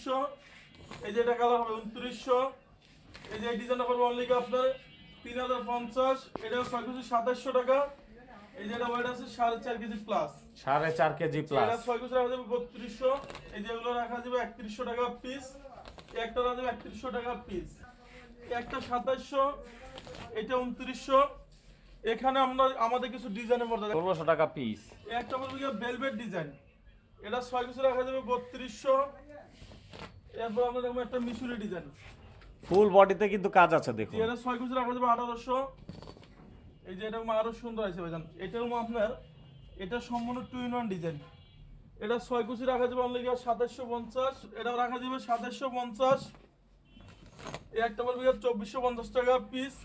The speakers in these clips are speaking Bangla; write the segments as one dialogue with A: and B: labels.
A: 2900, এই যে এটা কালার হবে 2900, এই যে এই ডিজাইনটা পড়বে অনলি আপনার 3050, এটা 6 কেজি 2700 টাকা। এই যে এটা ওয়েট আছে 4.5 কেজি প্লাস,
B: 4.5 কেজি প্লাস।
A: এটা 6 কেজি রাখা যাবে 3200, এই যে এগুলো রাখা যাবে 3100 টাকা পিস, একটা রাখা যাবে 3100 টাকা পিস, একটা 2700, এটা 2900। এখানে আমরা আমাদের কিছু ডিজাইনের মধ্যে
B: 1600 টাকা পিস।
A: একটা বলবো কি ভেলভেট ডিজাইন, এটা 6 কেজি রাখা যাবে 3200। এরপর আমরা দেখবো একটা মিশরি ডিজাইন,
B: ফুল বডিতে কিন্তু কাজ আছে দেখুন।
A: এটা 6 কেজি রাখা যাবে 1800। এই যে এটা আরো সুন্দর আছে ভাইজান, এটার আপনার এটা সম্পূর্ণ 2-in-1 ডিজাইন, এটা 6 কেজি রাখা যাবে অনলি 2750, এটা রাখা যাবে 2750। এই একটা বলবো 2450 টাকা পিস।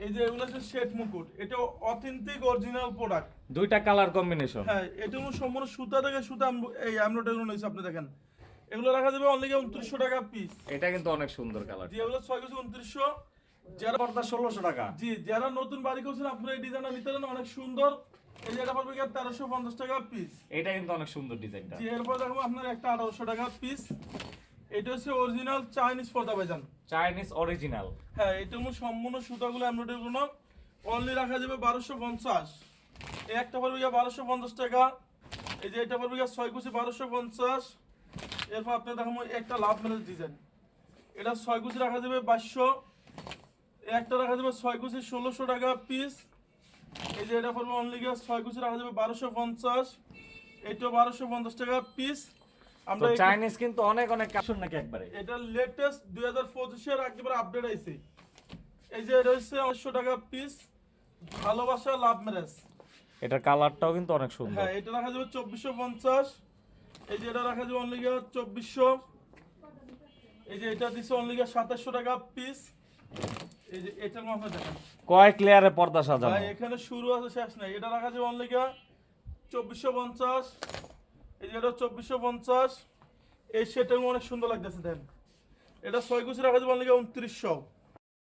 A: এই যে এগুলো হচ্ছে সেট মুকুট, এটা অথেন্টিক অরিজিনাল প্রোডাক্ট,
B: দুইটা কালার কম্বিনেশন।
A: হ্যাঁ এটা হলো সম্পূর্ণ সুতা থেকে সুতা এই এমব্রয়ডারি গুলো নিয়েছে, আপনি দেখেন এগুলো রাখা যাবে অনলি 2900 টাকা পিস।
B: এটা কিন্তু অনেক সুন্দর কালার।
A: জি এগুলো 6 কেজি 2900। যারা
B: পর্দা 1600 টাকা।
A: জি যারা নতুন বাড়ি করছেন আপনারা এই ডিজাইনটা নিতে পারেন, অনেক সুন্দর। এই যে এটা পড়বে 1350 টাকা পিস।
B: এটা কিন্তু অনেক সুন্দর ডিজাইনটা।
A: জি এরপর দেখো আপনার একটা 1800 টাকা পিস, এটা হচ্ছে অরিজিনাল চাইনিজ পর্দা ভাইজান,
B: চাইনিজ অরিজিনাল।
A: হ্যাঁ এটা হলো সম্পূর্ণ সুতাগুলো এমব্রয়ডারি গুলো অনলি রাখা যাবে 1250। এই একটা পড়বে 1250 টাকা। এই যে এটা পড়বে 6 কেজি 1250। এরপর আপনি দেখো একটা লাভ ম্যারেজ ডিজাইন, এটা 6 কেজি রাখা যাবে 2200। এই একটা রাখা যাবে 6 কেজি 1600 টাকা পিস। এই যে এটা পড়বে অনলি 6 কেজি রাখা যাবে 1250, এটা 1250 টাকা পিস।
B: আমরা চাইনিজ কিন্তু অনেক অনেক কালেকশন নাকি একবারে।
A: এটা লেটেস্ট 2025 এর একেবারে আপডেট আইছে। এই যে এটা হচ্ছে 800 টাকা পিস, ভালোবাসা লাভ ম্যারেজ।
B: এটার কালারটাও কিন্তু অনেক সুন্দর।
A: হ্যাঁ এটা রাখা যাবে 2450। এই যে এটা রাখা যাবে অনলি 2400। এই যে এটা দিছে অনলি 2700 টাকা পিস। এই যে এটার মাপে দেখেন
B: কয়েক লেয়ারে পর্দা সাজানো।
A: ভাই এখানে শুরু আছে শেষ নাই, এটা রাখা যাবে অনলি 2450। এই যে এটা 2450। এই সেটটা অনেক সুন্দর লাগতেছে দেন, এটা 6 কেজি রাখা যাবে অনলি 2900।